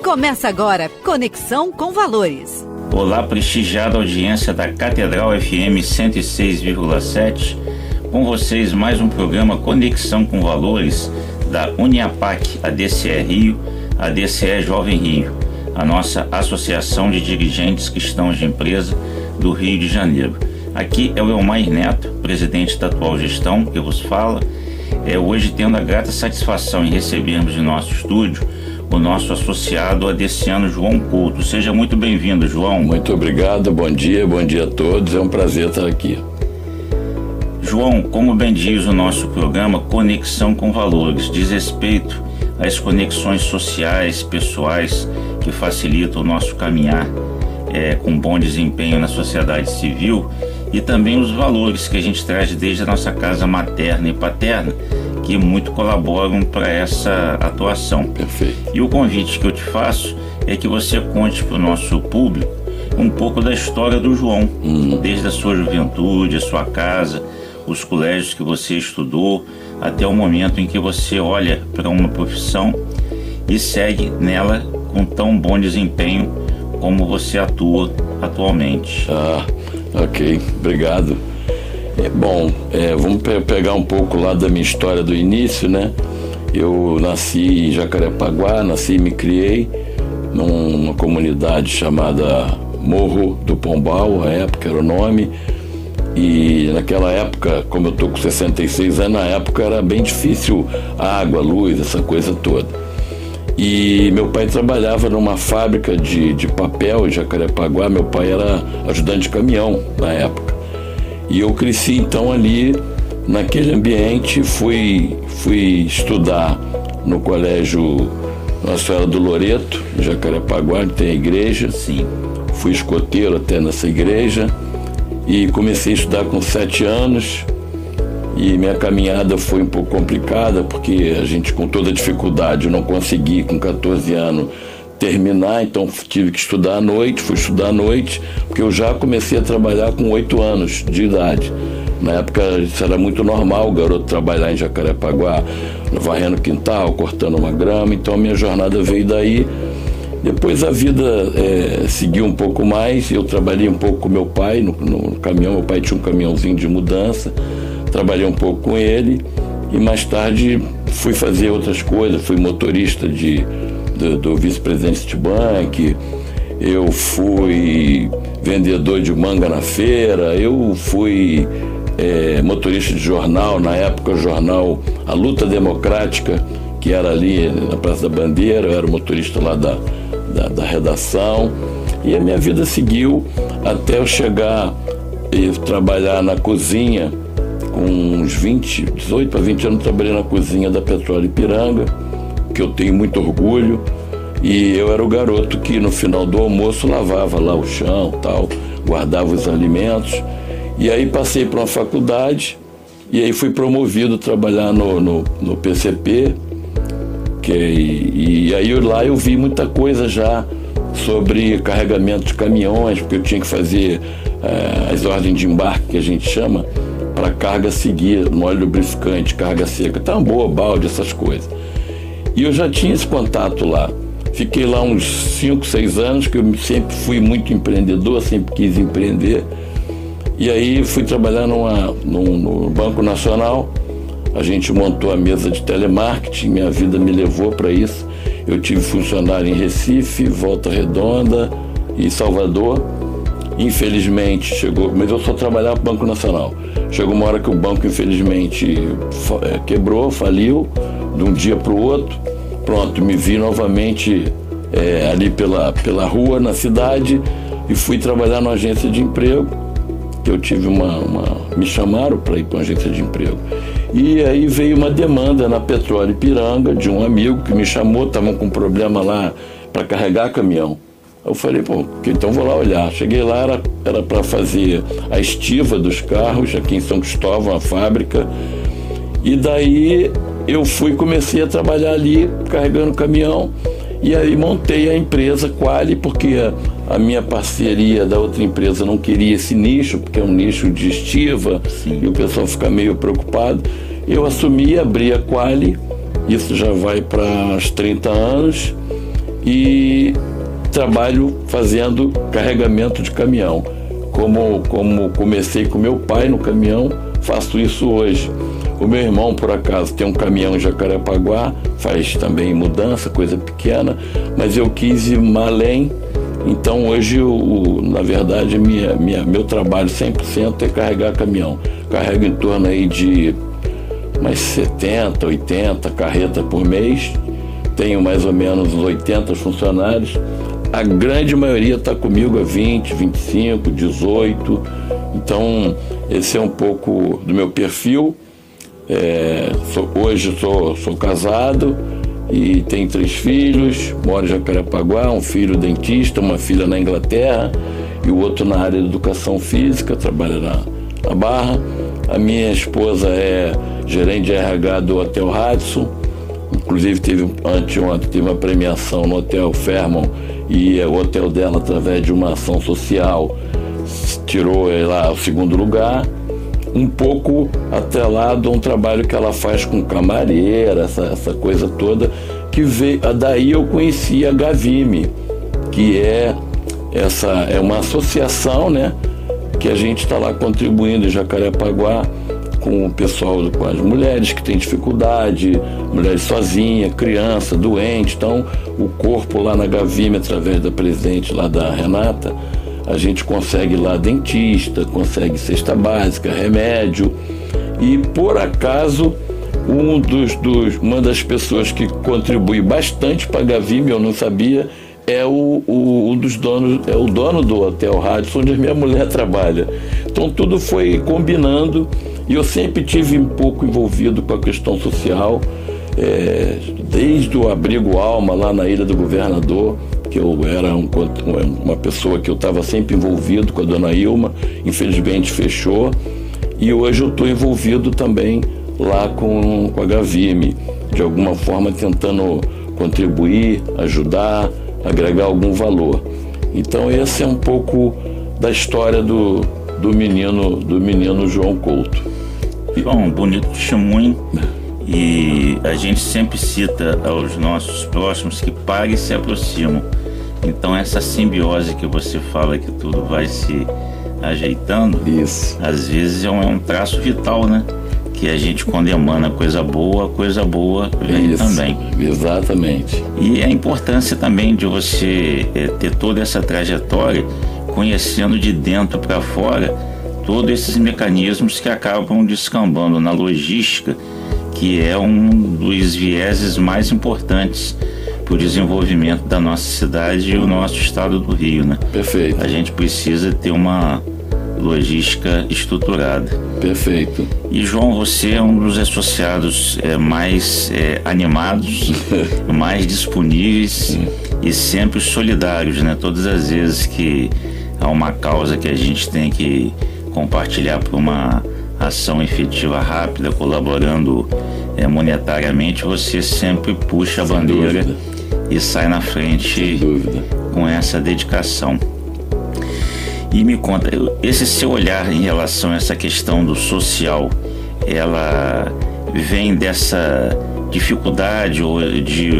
Começa agora, Conexão com Valores. Olá, prestigiada audiência da Catedral FM 106,7. Com vocês mais um programa Conexão com Valores da Uniapac, a DCE Rio, a DCE Jovem Rio, a nossa Associação de Dirigentes Cristãos de Empresa do Rio de Janeiro. Aqui é o Elmair Neto, presidente da atual gestão, que vos fala. Hoje tendo a grata satisfação em recebermos em nosso estúdio o nosso associado ADCiano João Couto. Seja muito bem-vindo, João. Muito obrigado, bom dia a todos, é um prazer estar aqui. João, como bem diz o nosso programa, Conexão com Valores, diz respeito às conexões sociais, pessoais, que facilitam o nosso caminhar com bom desempenho na sociedade civil, e também os valores que a gente traz desde a nossa casa materna e paterna, que muito colaboram para essa atuação. Perfeito. E o convite que eu te faço é que você conte para o nosso público um pouco da história do João, desde a sua juventude, a sua casa, os colégios que você estudou, até o momento em que você olha para uma profissão e segue nela com tão bom desempenho como você atua atualmente. Ok, obrigado. Vamos pegar um pouco lá da minha história do início, né? Eu nasci em Jacarepaguá, nasci e me criei numa comunidade chamada Morro do Pombal, a época era o nome, e naquela época, como eu tô com 66 anos, na época era bem difícil água, luz, essa coisa toda. E meu pai trabalhava numa fábrica de papel em Jacarepaguá. Meu pai era ajudante de caminhão na época. E eu cresci então ali, naquele ambiente, fui estudar no colégio Nossa Senhora do Loreto, em Jacarepaguá, onde tem a igreja. Sim. Fui escoteiro até nessa igreja e comecei a estudar com 7 anos. E minha caminhada foi um pouco complicada, porque a gente, com toda dificuldade, eu não consegui, com 14 anos, terminar, então tive que estudar à noite, fui estudar à noite, porque eu já comecei a trabalhar com 8 anos de idade. Na época isso era muito normal, o garoto trabalhar em Jacarepaguá, varrendo quintal, cortando uma grama, então a minha jornada veio daí. Depois a vida seguiu um pouco mais, eu trabalhei um pouco com meu pai no caminhão. Meu pai tinha um caminhãozinho de mudança, trabalhei um pouco com ele e mais tarde fui fazer outras coisas, fui motorista do vice-presidente Citibank, eu fui vendedor de manga na feira, eu fui motorista de jornal, na época o jornal A Luta Democrática, que era ali na Praça da Bandeira, eu era o motorista lá da redação, e a minha vida seguiu até eu chegar e trabalhar na cozinha. Com uns 18 para 20 anos trabalhei na cozinha da Petróleo Ipiranga, que eu tenho muito orgulho, e eu era o garoto que no final do almoço lavava lá o chão, tal, guardava os alimentos. E aí passei para uma faculdade e aí fui promovido a trabalhar no PCP, e aí lá eu vi muita coisa já sobre carregamento de caminhões, porque eu tinha que fazer as ordens de embarque, que a gente chama, para carga seguir, no óleo lubrificante, carga seca, tambor, balde, essas coisas. E eu já tinha esse contato lá. Fiquei lá uns 5, 6 anos, que eu sempre fui muito empreendedor, sempre quis empreender. E aí fui trabalhar no Banco Nacional. A gente montou a mesa de telemarketing, minha vida me levou para isso. Eu tive funcionário em Recife, Volta Redonda e Salvador. Infelizmente chegou, mas eu só trabalhava para o Banco Nacional. Chegou uma hora que o banco, infelizmente, quebrou, faliu, de um dia para o outro. Pronto, me vi novamente ali pela rua, na cidade, e fui trabalhar numa agência de emprego. Eu tive me chamaram para ir para uma agência de emprego. E aí veio uma demanda na Petróleo Ipiranga de um amigo que me chamou, estavam com um problema lá para carregar caminhão. Eu falei, então vou lá olhar. Cheguei lá, era para fazer a estiva dos carros, aqui em São Cristóvão, a fábrica. E daí eu comecei a trabalhar ali, carregando caminhão. E aí montei a empresa Quali, porque a minha parceria da outra empresa não queria esse nicho, porque é um nicho de estiva. Sim. E o pessoal fica meio preocupado. Eu assumi, abri a Quali, isso já vai para uns 30 anos. e trabalho fazendo carregamento de caminhão. Como comecei com meu pai no caminhão, faço isso hoje. O meu irmão, por acaso, tem um caminhão em Jacarepaguá, faz também mudança, coisa pequena, mas eu quis ir além. Então hoje, na verdade, meu trabalho 100% é carregar caminhão. Carrego em torno aí de umas 70, 80 carretas por mês. Tenho mais ou menos uns 80 funcionários. A grande maioria está comigo há 20, 25, 18. Então, esse é um pouco do meu perfil. Hoje sou casado e tenho 3 filhos, moro em Jacarepaguá, um filho dentista, uma filha na Inglaterra e o outro na área de educação física, trabalha na Barra. A minha esposa é gerente de RH do Hotel Radisson, inclusive anteontem teve uma premiação no Hotel Fairmont e o hotel dela, através de uma ação social, tirou lá o 2º lugar. Um pouco atrelado a um trabalho que ela faz com camareira, essa coisa toda, que veio, daí eu conheci a Gavime, que é uma associação, né, que a gente está lá contribuindo em Jacarepaguá com o pessoal, com as mulheres que têm dificuldade, mulheres sozinhas, criança, doente. Então, o corpo lá na Gavime, através da presidente lá da Renata, a gente consegue lá dentista, consegue cesta básica, remédio. E, por acaso, uma das pessoas que contribui bastante para a Gavime, eu não sabia, é um dos donos, é o dono do Hotel Radisson, onde a minha mulher trabalha. Então, tudo foi combinando e eu sempre tive um pouco envolvido com a questão social, desde o Abrigo Alma, lá na Ilha do Governador, que eu era uma pessoa que eu estava sempre envolvido com a dona Ilma, infelizmente fechou, e hoje eu estou envolvido também lá com a Gavime, de alguma forma tentando contribuir, ajudar, agregar algum valor. Então esse é um pouco da história do menino João Couto. João, bonito testemunho, e a gente sempre cita aos nossos próximos que param e se aproximam. Então essa simbiose que você fala, que tudo vai se ajeitando, isso, às vezes é um traço vital, né? Que a gente, quando emana coisa boa vem isso, também. Exatamente. E a importância também de você ter toda essa trajetória, conhecendo de dentro para fora todos esses mecanismos que acabam descambando na logística, que é um dos vieses mais importantes para o desenvolvimento da nossa cidade e o nosso estado do Rio, né? Perfeito. A gente precisa ter uma logística estruturada. Perfeito. E, João, você é um dos associados mais animados, mais disponíveis e sempre solidários, né? Todas as vezes que há uma causa que a gente tem que compartilhar por uma ação efetiva rápida, colaborando monetariamente, você sempre puxa a bandeira e sai na frente com essa dedicação. E me conta, esse seu olhar em relação a essa questão do social, ela vem dessa dificuldade ou de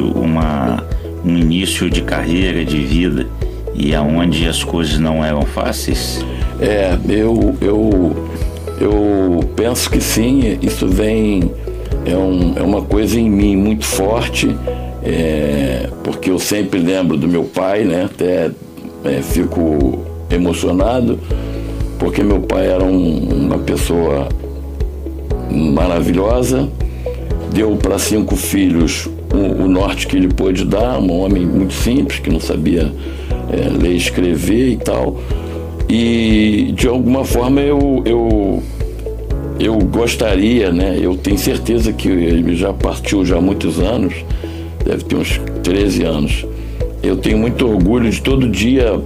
um início de carreira, de vida, e aonde as coisas não eram fáceis? Eu penso que sim, isso vem, é uma coisa em mim muito forte, porque eu sempre lembro do meu pai, né? Até fico emocionado, porque meu pai era uma pessoa maravilhosa, deu para 5 filhos o norte que ele pôde dar, um homem muito simples, que não sabia ler e escrever e tal, e de alguma forma eu gostaria, né? Eu tenho certeza que ele já partiu já há muitos anos, deve ter uns 13 anos. Eu tenho muito orgulho de todo dia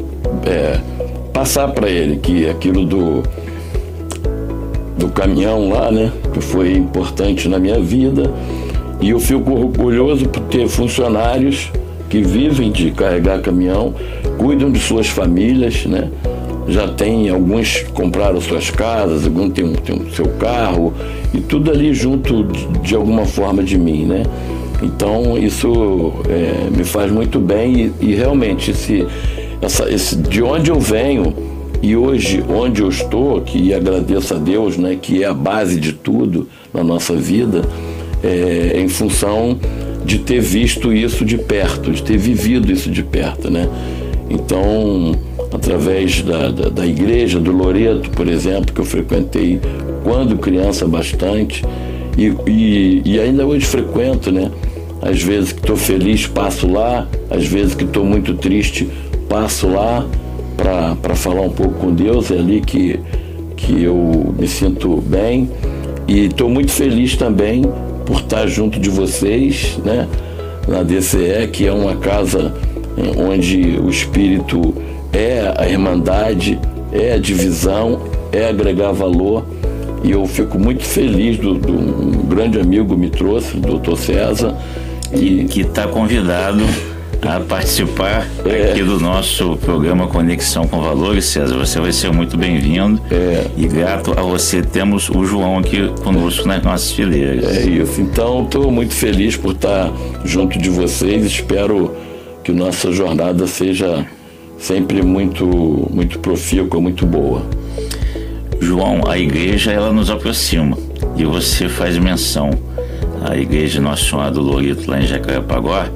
passar para ele que aquilo do caminhão lá, né, que foi importante na minha vida, e eu fico orgulhoso por ter funcionários que vivem de carregar caminhão, cuidam de suas famílias, né? Já tem, alguns compraram suas casas, alguns têm o seu carro, e tudo ali junto de alguma forma de mim, né? Então isso me faz muito bem e realmente de onde eu venho e hoje onde eu estou, que agradeço a Deus, né, que é a base de tudo na nossa vida, é em função de ter visto isso de perto, de ter vivido isso de perto, né? Então, através da igreja do Loreto, por exemplo, que eu frequentei quando criança bastante, e ainda hoje frequento, né? Às vezes que estou feliz, passo lá, às vezes que estou muito triste, passo lá para falar um pouco com Deus, é ali que eu me sinto bem, e estou muito feliz também por estar junto de vocês, né? Na DCE, que é uma casa onde o espírito é a irmandade, é a divisão, é agregar valor, e eu fico muito feliz um grande amigo me trouxe, o Dr. César, que está convidado a participar aqui do nosso programa Conexão com Valores. César, você vai ser muito bem-vindo, e grato a você. Temos o João aqui conosco nas nossas fileiras. É isso, então estou muito feliz por estar junto de vocês, espero que nossa jornada seja sempre muito, muito profícua, muito boa. João, a igreja, ela nos aproxima, e você faz menção à igreja Nossa Senhora do Loreto lá em Jacarepaguá,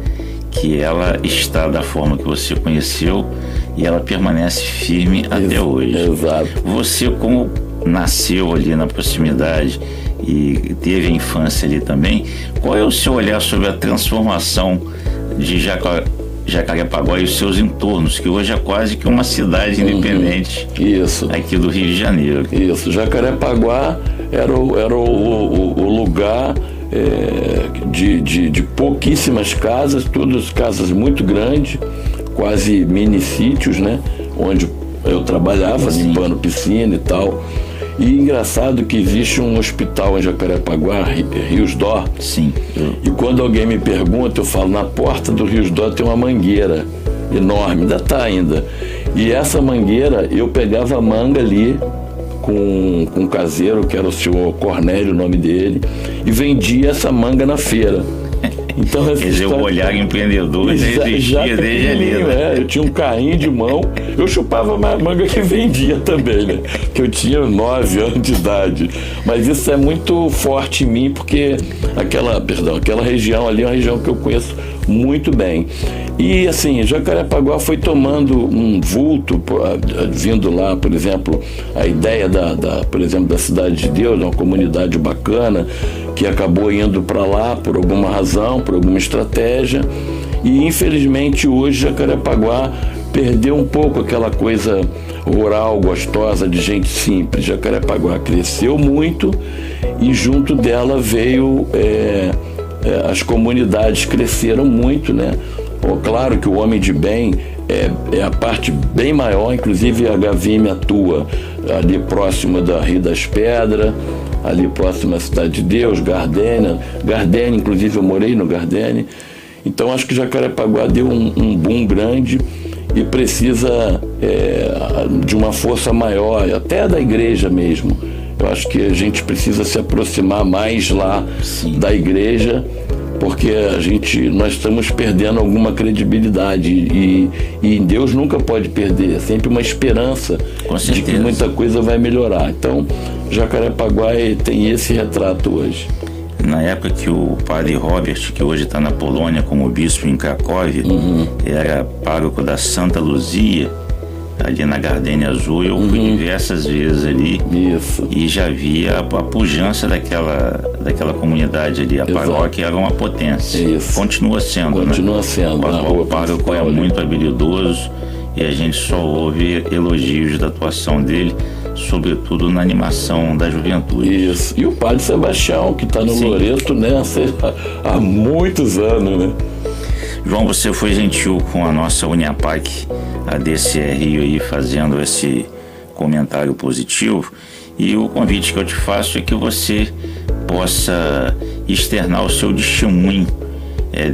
que ela está da forma que você conheceu e ela permanece firme até hoje. Exato. Você, como nasceu ali na proximidade e teve a infância ali também, qual é o seu olhar sobre a transformação de Jacarepaguá e os seus entornos, que hoje é quase que uma cidade independente aqui do Rio de Janeiro? Isso, Jacarepaguá era o lugar de pouquíssimas casas, todas casas muito grandes, quase mini sítios, né? Onde eu trabalhava, limpando piscina e tal. E engraçado que existe um hospital em Jacarepaguá, Rios D'Or. Sim. E quando alguém me pergunta, eu falo, na porta do Rios D'Or tem uma mangueira enorme, ainda está ainda. E essa mangueira, eu pegava manga ali com um caseiro, que era o senhor Cornélio, o nome dele, e vendia essa manga na feira. Então, quer dizer, o olhar empreendedor existia desde ali, né? Eu tinha um carrinho de mão, eu chupava mais manga que vendia também, né? Que eu tinha 9 anos de idade. Mas isso é muito forte em mim, porque aquela região ali é uma região que eu conheço muito bem. E assim, Jacarepaguá foi tomando um vulto, vindo lá, por exemplo, a ideia por exemplo, da Cidade de Deus, uma comunidade bacana, que acabou indo para lá por alguma razão, por alguma estratégia, e infelizmente hoje Jacarepaguá perdeu um pouco aquela coisa rural, gostosa, de gente simples. Jacarepaguá cresceu muito e junto dela veio, as comunidades cresceram muito, né? Claro que o homem de bem é a parte bem maior, inclusive a Gavime atua ali próximo da Rio das Pedras, ali próximo à Cidade de Deus, Gardênia, inclusive eu morei no Gardênia. Então acho que Jacarepaguá deu um boom grande e precisa de uma força maior, até da igreja mesmo. Eu acho que a gente precisa se aproximar mais lá da igreja, porque nós estamos perdendo alguma credibilidade e Deus nunca pode perder, é sempre uma esperança de que muita coisa vai melhorar. Então, Jacarepaguá tem esse retrato hoje. Na época que o padre Robert, que hoje está na Polônia como bispo em Cracóvia, era pároco da Santa Luzia, ali na Gardênia Azul, eu fui diversas vezes ali. Isso. E já via a pujança daquela comunidade ali. A paróquia era uma potência. Isso. Continua sendo, né? Sendo. O pároco é muito habilidoso e a gente só ouve elogios da atuação dele, sobretudo na animação da juventude. Isso. E o padre Sebastião, que está no Loreto, né? Há muitos anos, né? João, você foi gentil com a nossa Uniapac, a DCE Rio, aí, fazendo esse comentário positivo, e o convite que eu te faço é que você possa externar o seu testemunho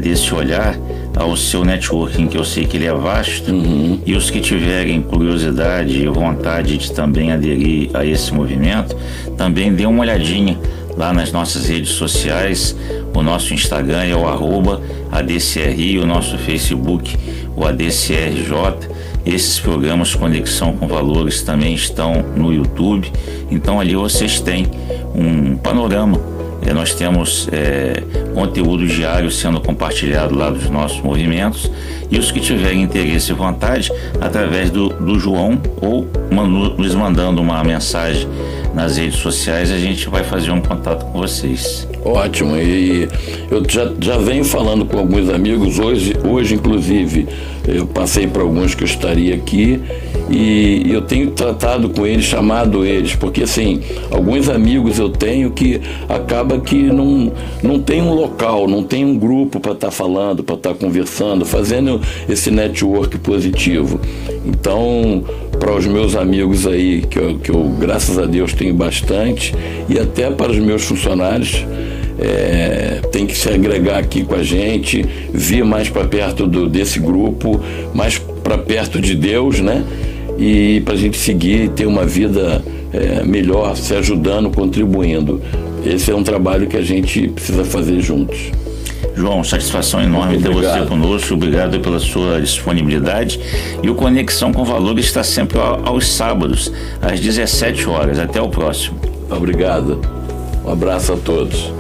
desse olhar ao seu networking, que eu sei que ele é vasto, e os que tiverem curiosidade e vontade de também aderir a esse movimento, também dê uma olhadinha lá nas nossas redes sociais, O nosso Instagram é o @ADCRI, o nosso Facebook, o ADCRJ. Esses programas Conexão com Valores também estão no YouTube. Então ali vocês têm um panorama. Nós temos conteúdo diário sendo compartilhado lá dos nossos movimentos, e os que tiverem interesse e vontade, através do João ou nos mandando uma mensagem nas redes sociais, a gente vai fazer um contato com vocês. Ótimo, e eu já venho falando com alguns amigos, hoje inclusive eu passei para alguns que eu estaria aqui, e eu tenho tratado com eles, chamado eles, porque assim, alguns amigos eu tenho que acaba que não tem um local, não tem um grupo para estar falando, para estar conversando, fazendo esse network positivo. Então, para os meus amigos aí, que eu graças a Deus tenho bastante, e até para os meus funcionários, tem que se agregar aqui com a gente, vir mais para perto desse grupo, mais para perto de Deus, né? E para a gente seguir e ter uma vida melhor, se ajudando, contribuindo. Esse é um trabalho que a gente precisa fazer juntos. João, satisfação enorme ter você conosco, obrigado pela sua disponibilidade. E o Conexão com Valores está sempre aos sábados, às 17 horas. Até o próximo. Obrigado. Um abraço a todos.